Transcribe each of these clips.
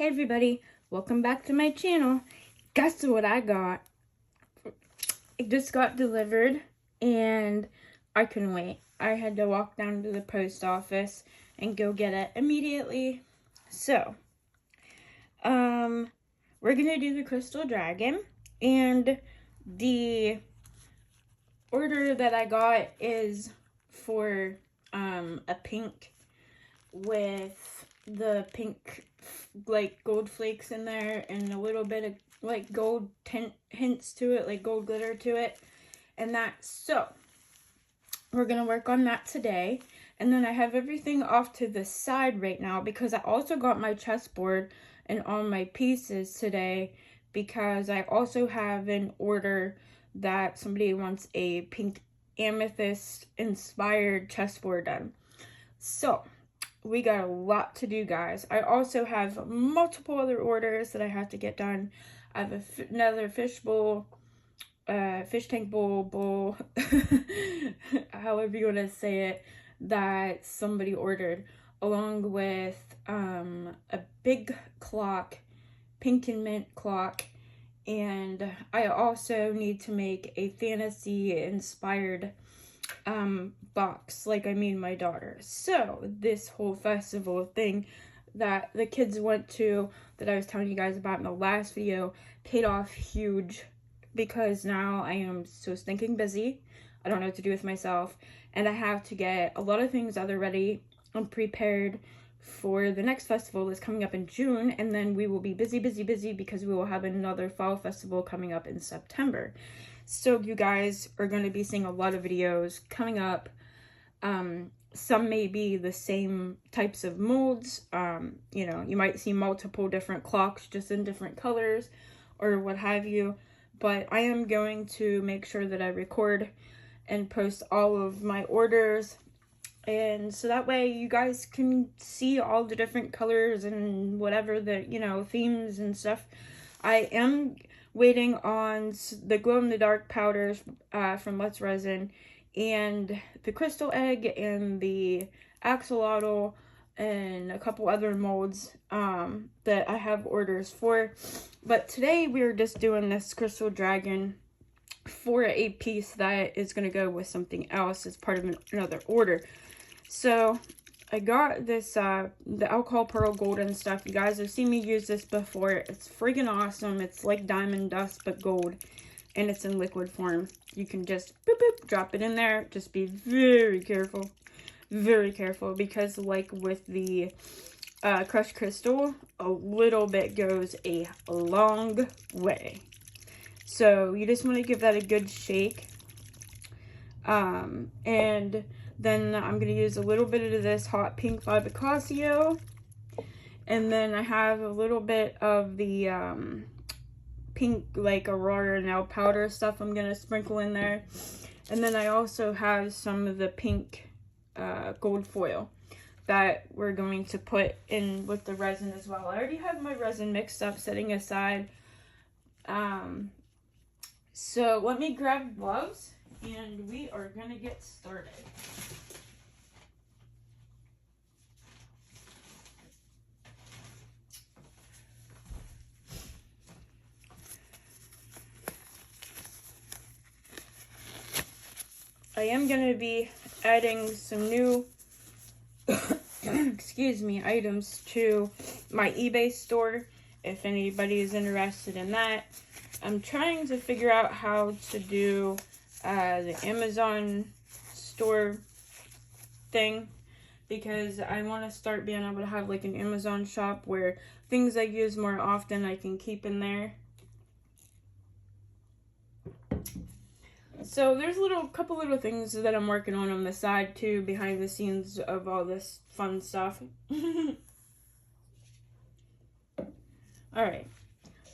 Hey everybody, welcome back to my channel. Guess what I got? It just got delivered and I couldn't wait. I had to walk down to the post office and go get it immediately. So, we're gonna do the Crystal Dragon, and the order that I got is for a pink with the pink like gold flakes in there and a little bit of like gold tint hints to it, like gold glitter to it, and that. So we're gonna work on that today, and then I have everything off to the side right now because I also got my chessboard and all my pieces today because I also have an order that somebody wants a pink amethyst inspired chessboard done. So we got a lot to do, guys. I also have multiple other orders that I have to get done. I have another fish bowl, fish tank bowl, however you want to say it, that somebody ordered, along with a big clock, pink and mint clock, and I also need to make a fantasy inspired box, like I made my daughter. So this whole festival thing that the kids went to, that I was telling you guys about in the last video, paid off huge because now I am so stinking busy. I don't know what to do with myself, and I have to get a lot of things either ready and prepared for the next festival that's coming up in June, and then we will be busy because we will have another fall festival coming up in September. So you guys are going to be seeing a lot of videos coming up. Some may be the same types of molds. You know, you might see multiple different clocks just in different colors or what have you. But I am going to make sure that I record and post all of my orders. And so that way you guys can see all the different colors and whatever the, you know, themes and stuff. I am waiting on the glow-in-the-dark powders from Resin, and the crystal egg and the axolotl and a couple other molds that I have orders for. But today we're just doing this crystal dragon for a piece that is going to go with something else as part of another order. So I got this, the alcohol pearl golden stuff. You guys have seen me use this before. It's friggin' awesome. It's like diamond dust, but gold. And it's in liquid form. You can just boop, boop, drop it in there. Just be very careful. Very careful. Because like with the crushed crystal, a little bit goes a long way. So you just want to give that a good shake. And then I'm going to use a little bit of this hot pink Fabricacio. And then I have a little bit of the pink, like Aurora nail powder stuff I'm going to sprinkle in there. And then I also have some of the pink gold foil that we're going to put in with the resin as well. I already have my resin mixed up, setting aside. So let me grab gloves and we are going to get started. I am going to be adding some new excuse me, items to my eBay store if anybody is interested in that. I'm trying to figure out how to do the Amazon store thing, because I want to start being able to have like an Amazon shop where things I use more often I can keep in there. So there's a couple little things that I'm working on the side too, behind the scenes of all this fun stuff. Alright,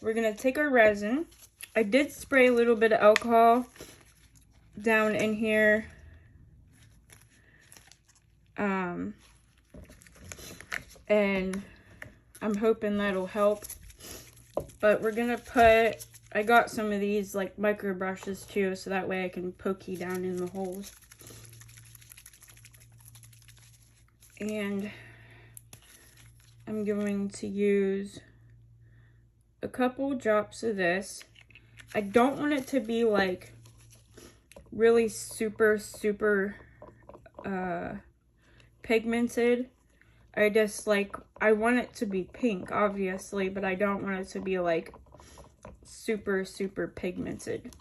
we're going to take our resin. I did spray a little bit of alcohol down in here. And I'm hoping that'll help. But we're going to put, I got some of these like micro brushes too, so that way I can pokey down in the holes. And I'm going to use a couple drops of this. I don't want it to be like really super pigmented. I want it to be pink, obviously, but I don't want it to be like super pigmented.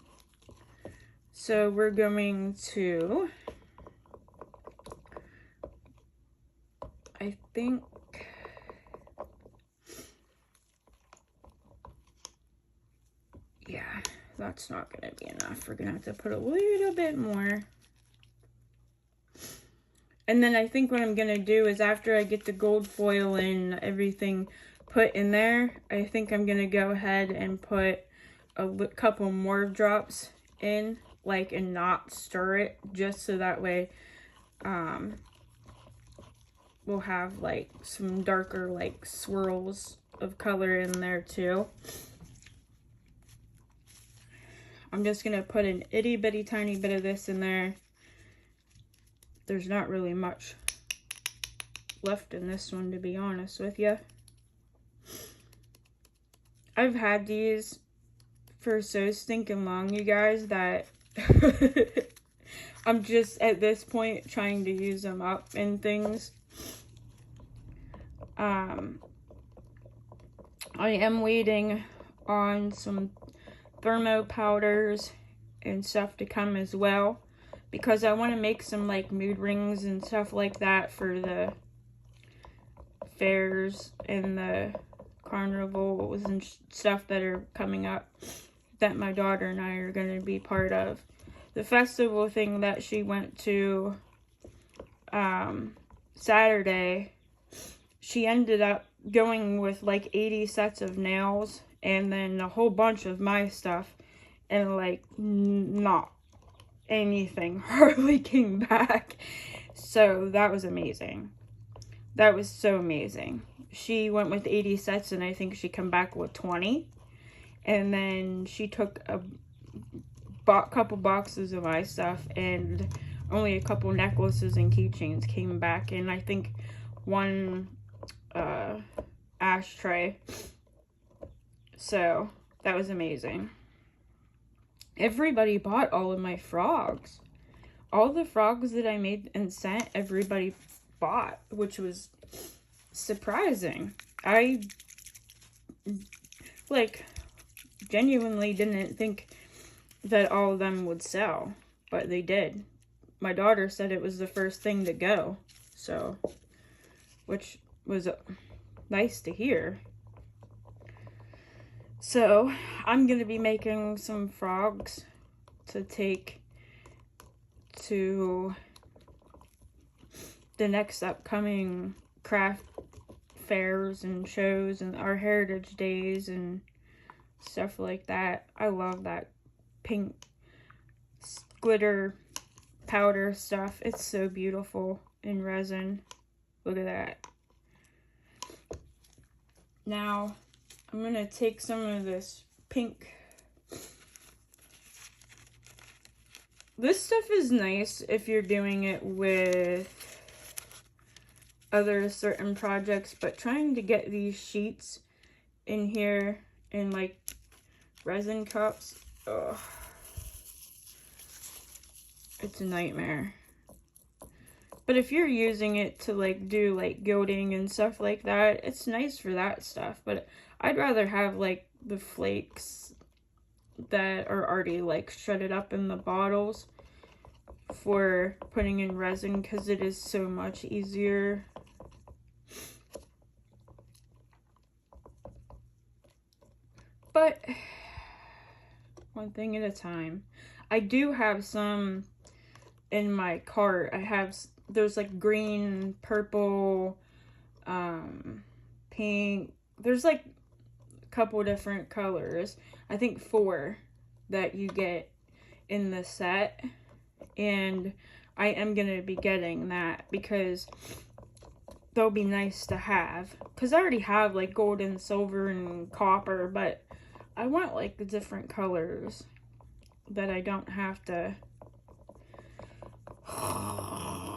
So we're going to, I think, yeah, that's not going to be enough. We're going to have to put a little bit more. And then I think what I'm going to do is after I get the gold foil and everything put in there, I think I'm going to go ahead and put a couple more drops in, like, and not stir it, just so that way we'll have like some darker like swirls of color in there too. I'm just going to put an itty bitty tiny bit of this in there. There's not really much left in this one, to be honest with you. I've had these for so stinking long, you guys, that I'm just at this point trying to use them up and things. I am waiting on some thermo powders and stuff to come as well, because I want to make some like mood rings and stuff like that for the fairs and the carnivals and stuff that are coming up that my daughter and I are going to be part of. The festival thing that she went to Saturday, she ended up going with like 80 sets of nails and then a whole bunch of my stuff, and like not anything hardly came back. So that was amazing. That was so amazing. She went with 80 sets and I think she came back with 20. And then she took a couple boxes of my stuff and only a couple necklaces and keychains came back, and I think one ashtray. So that was amazing. Everybody bought all of my frogs. All the frogs that I made and sent, everybody bought, which was surprising. I like genuinely didn't think that all of them would sell, but they did. My daughter said it was the first thing to go, so, which was nice to hear. So I'm gonna be making some frogs to take to the next upcoming craft fairs and shows and our heritage days and stuff like that. I love that pink glitter powder stuff. It's so beautiful in resin. Look at that. Now I'm gonna take some of this pink. This stuff is nice if you're doing it with other certain projects, but trying to get these sheets in here in like resin cups, ugh, it's a nightmare. But if you're using it to like do like gilding and stuff like that, it's nice for that stuff. But I'd rather have like the flakes that are already like shredded up in the bottles for putting in resin, because it is so much easier. But one thing at a time. I do have some in my cart. There's like green, purple, pink. There's like a couple different colors. I think 4 that you get in the set. And I am going to be getting that because they'll be nice to have. Because I already have like gold and silver and copper, but I want like the different colors that I don't have to.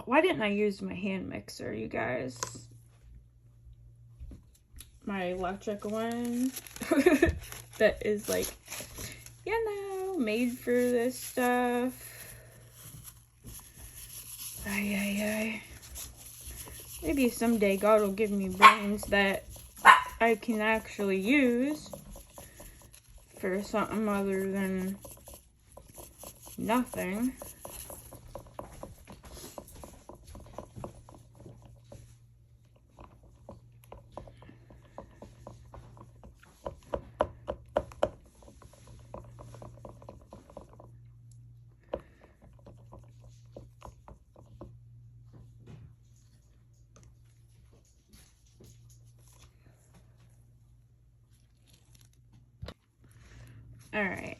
Why didn't I use my hand mixer, you guys? my electric one that is like, you know, made for this stuff. Ay. Maybe someday God will give me brains that I can actually use for something other than nothing. Alright,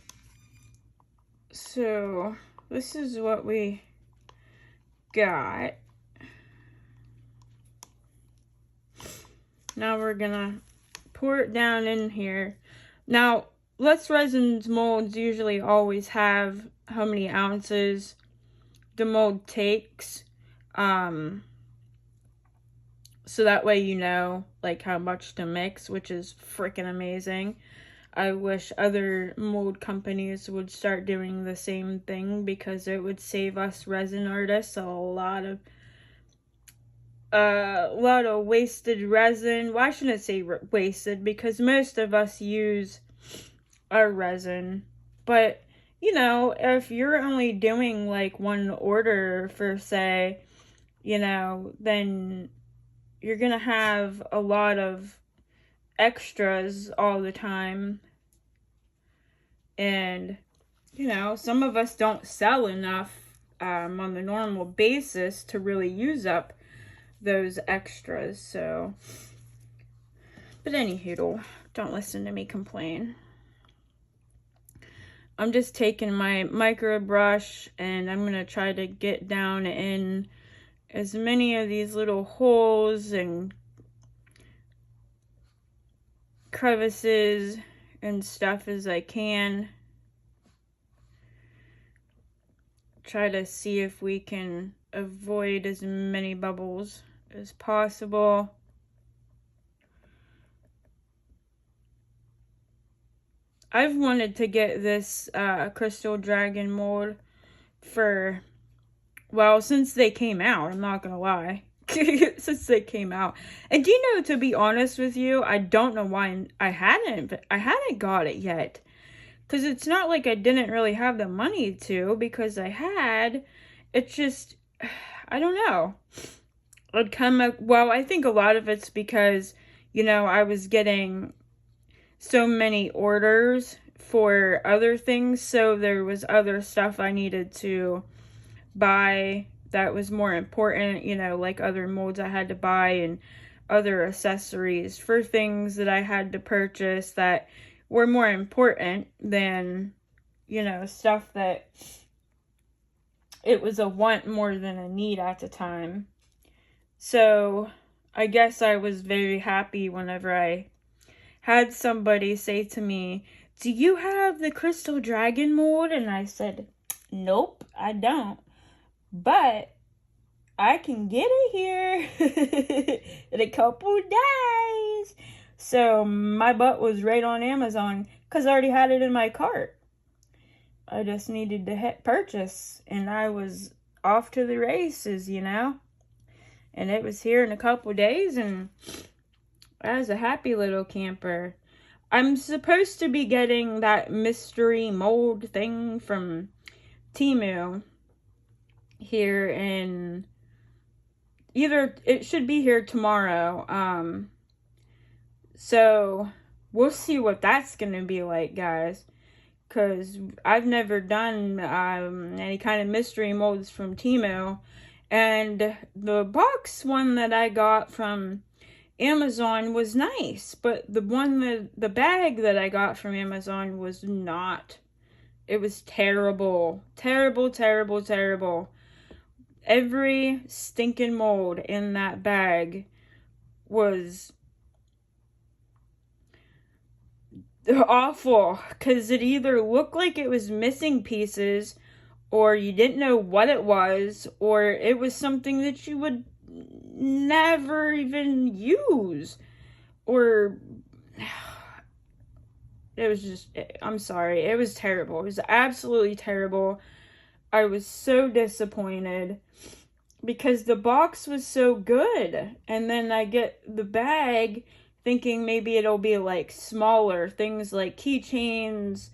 so this is what we got. Now we're gonna pour it down in here. Now, Les Resin's molds usually always have how many ounces the mold takes. So that way you know, like, how much to mix, which is freaking amazing. I wish other mold companies would start doing the same thing, because it would save us resin artists a lot of wasted resin. Well, I shouldn't say wasted, because most of us use our resin. But, you know, if you're only doing like one order for, say, you know, then you're gonna have a lot of extras all the time. And, you know, some of us don't sell enough on the normal basis to really use up those extras. So, but anywho, don't listen to me complain. I'm just taking my micro brush and I'm gonna try to get down in as many of these little holes and crevices and stuff as I can. Try to see if we can avoid as many bubbles as possible. I've wanted to get this Crystal Dragon mold for, well, since they came out. I'm not gonna lie. Since they came out. And do you know, to be honest with you, I don't know why I hadn't got it yet. Because it's not like I didn't really have the money to, because I had. It's just, I don't know. I'd come up, well, I think a lot of it's because, you know, I was getting so many orders for other things, so there was other stuff I needed to buy that was more important, you know, like other molds I had to buy and other accessories for things that I had to purchase that were more important than, you know, stuff that it was a want more than a need at the time. So I guess I was very happy whenever I had somebody say to me, "Do you have the Crystal Dragon mold?" And I said, "Nope, I don't. But I can get it here in a couple days." So my butt was right on Amazon, because I already had it in my cart. I just needed to hit purchase, and I was off to the races, you know. And it was here in a couple days, and I was a happy little camper. I'm supposed to be getting that mystery mold thing from Temu here in, either it should be here tomorrow. So we'll see what that's gonna be like, guys, because I've never done any kind of mystery molds from Temu. And the box one that I got from Amazon was nice, but the bag that I got from Amazon was not. It was terrible. Terrible. Every stinking mold in that bag was awful, because it either looked like it was missing pieces, or you didn't know what it was, or it was something that you would never even use, or it was just, I'm sorry, it was terrible. It was absolutely terrible. I was so disappointed because the box was so good. And then I get the bag thinking maybe it'll be like smaller things like keychains,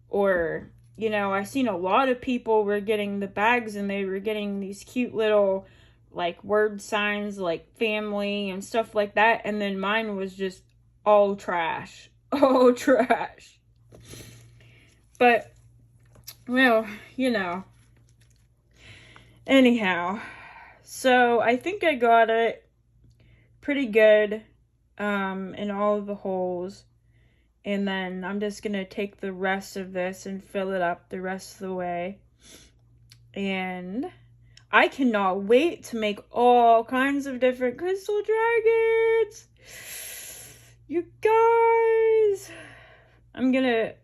or, you know, I've seen a lot of people were getting the bags and they were getting these cute little like word signs like family and stuff like that. And then mine was just all trash. All trash. But, well, you know. Anyhow, so I think I got it pretty good in all of the holes. And then I'm just going to take the rest of this and fill it up the rest of the way. And I cannot wait to make all kinds of different crystal dragons. You guys, I'm gonna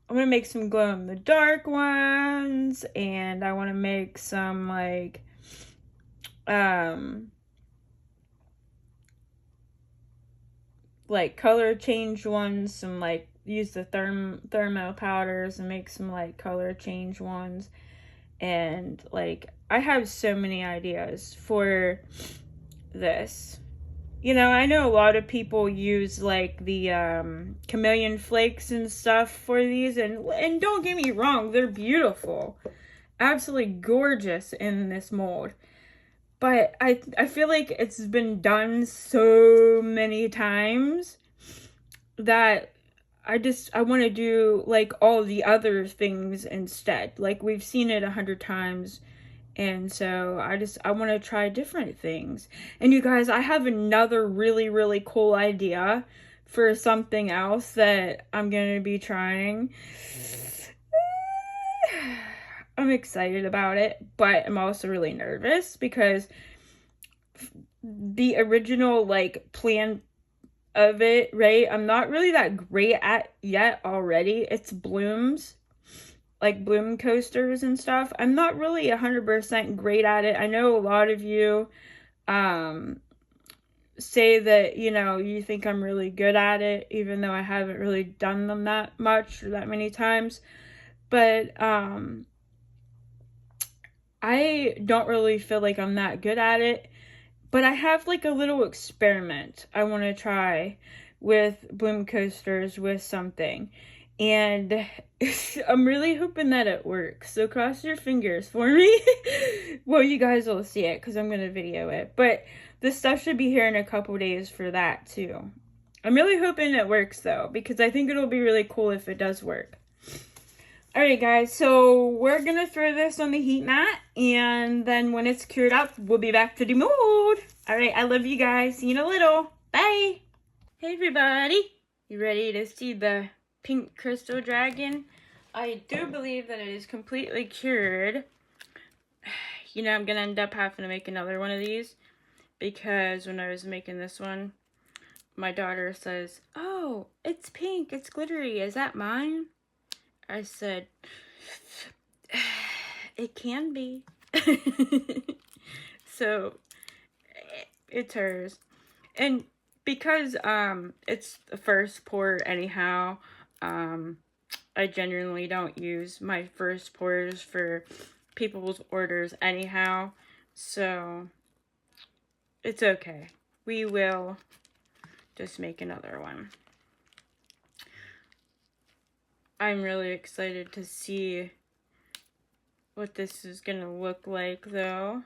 make some glow in the dark ones, and I want to make some like color change ones, some like use the thermo powders and make some like color change ones. And like I have so many ideas for this. You know, I know a lot of people use like the chameleon flakes and stuff for these, and don't get me wrong, they're beautiful. Absolutely gorgeous in this mold. But I feel like it's been done so many times that I want to do like all the other things instead. Like we've seen it 100 times. And so I want to try different things. And you guys, I have another really, really cool idea for something else that I'm going to be trying. I'm excited about it, but I'm also really nervous because the original like plan of it, right? I'm not really that great at yet already. It's blooms. Like bloom coasters and stuff. I'm not really 100% great at it. I know a lot of you say that, you know, you think I'm really good at it, even though I haven't really done them that much or that many times. But I don't really feel like I'm that good at it. But I have like a little experiment I want to try with bloom coasters with something. And I'm really hoping that it works. So cross your fingers for me. Well, you guys will see it because I'm going to video it. But this stuff should be here in a couple days for that too. I'm really hoping it works though, because I think it'll be really cool if it does work. Alright guys, so we're going to throw this on the heat mat. And then when it's cured up, we'll be back to the mold. Alright, I love you guys. See you in a little. Bye. Hey everybody. You ready to see the pink crystal dragon? I do believe that it is completely cured. You know, I'm gonna end up having to make another one of these because when I was making this one, my daughter says, "Oh, it's pink, it's glittery, is that mine?" I said, "It can be." So it's hers. And because it's the first pour anyhow, I genuinely don't use my first pours for people's orders anyhow, so it's okay. We will just make another one. I'm really excited to see what this is gonna look like though.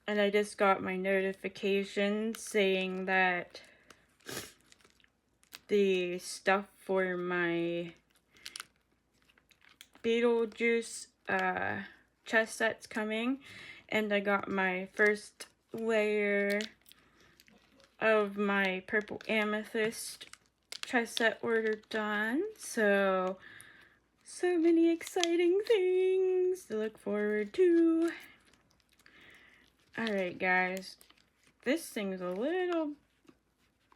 And I just got my notification saying that the stuff for my Beetlejuice chest set's coming, and I got my first layer of my purple amethyst chest set order done. So many exciting things to look forward to. Alright guys, this thing's a little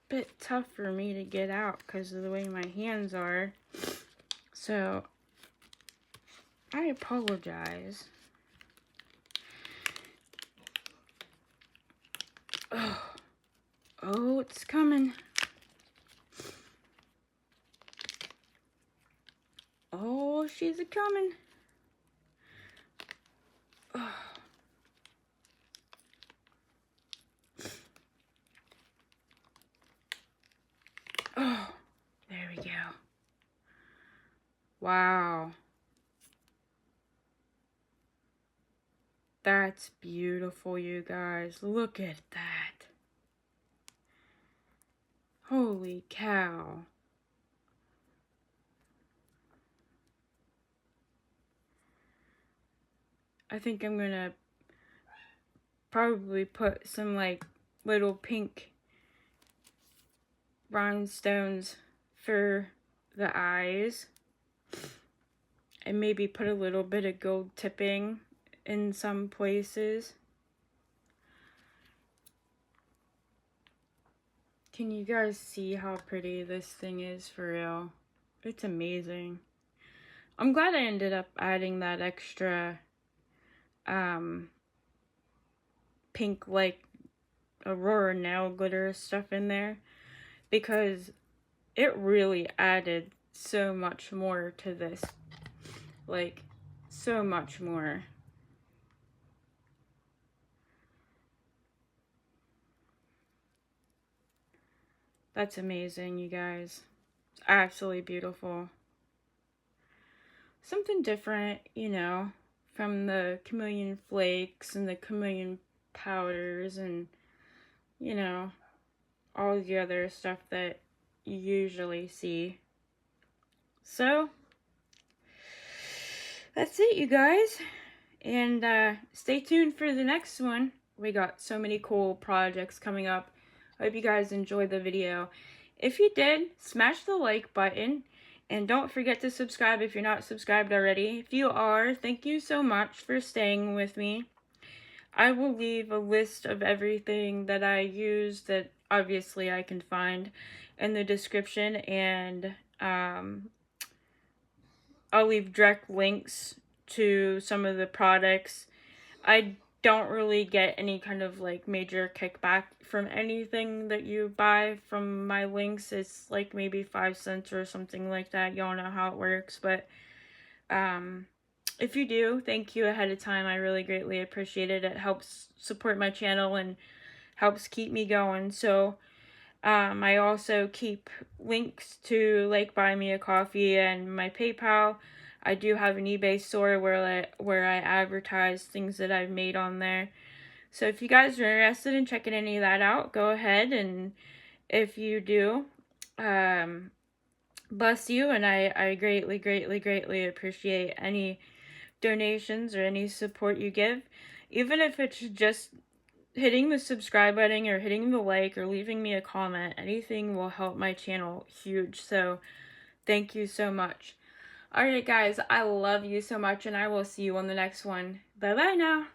bit tough for me to get out because of the way my hands are. So I apologize. it's coming. Oh, she's a-coming. Oh. Oh, there we go. Wow. That's beautiful, you guys. Look at that. Holy cow. I think I'm gonna probably put some like little pink rhinestones for the eyes. And maybe put a little bit of gold tipping in some places. Can you guys see how pretty this thing is for real? It's amazing. I'm glad I ended up adding that extra pink like Aurora nail glitter stuff in there, because it really added so much more to this. Like, so much more. That's amazing, you guys. It's absolutely beautiful. Something different, you know, from the chameleon flakes and the chameleon powders and, you know, all the other stuff that you usually see. So, that's it, you guys. And stay tuned for the next one. We got so many cool projects coming up. I hope you guys enjoyed the video. If you did, smash the like button. And don't forget to subscribe if you're not subscribed already. If you are, thank you so much for staying with me. I will leave a list of everything that I use that obviously I can find in the description. And I'll leave direct links to some of the products. I don't really get any kind of like major kickback from anything that you buy from my links. It's like maybe 5 cents or something like that. Y'all know how it works. But if you do, thank you ahead of time. I really greatly appreciate it. It helps support my channel and helps keep me going. So I also keep links to like Buy Me a Coffee and my PayPal. I do have an eBay store where I advertise things that I've made on there. So if you guys are interested in checking any of that out, go ahead. And if you do, bless you. And I greatly, greatly, greatly appreciate any donations or any support you give. Even if it's just hitting the subscribe button or hitting the like or leaving me a comment, anything will help my channel huge. So thank you so much. Alright guys, I love you so much and I will see you on the next one. Bye bye now.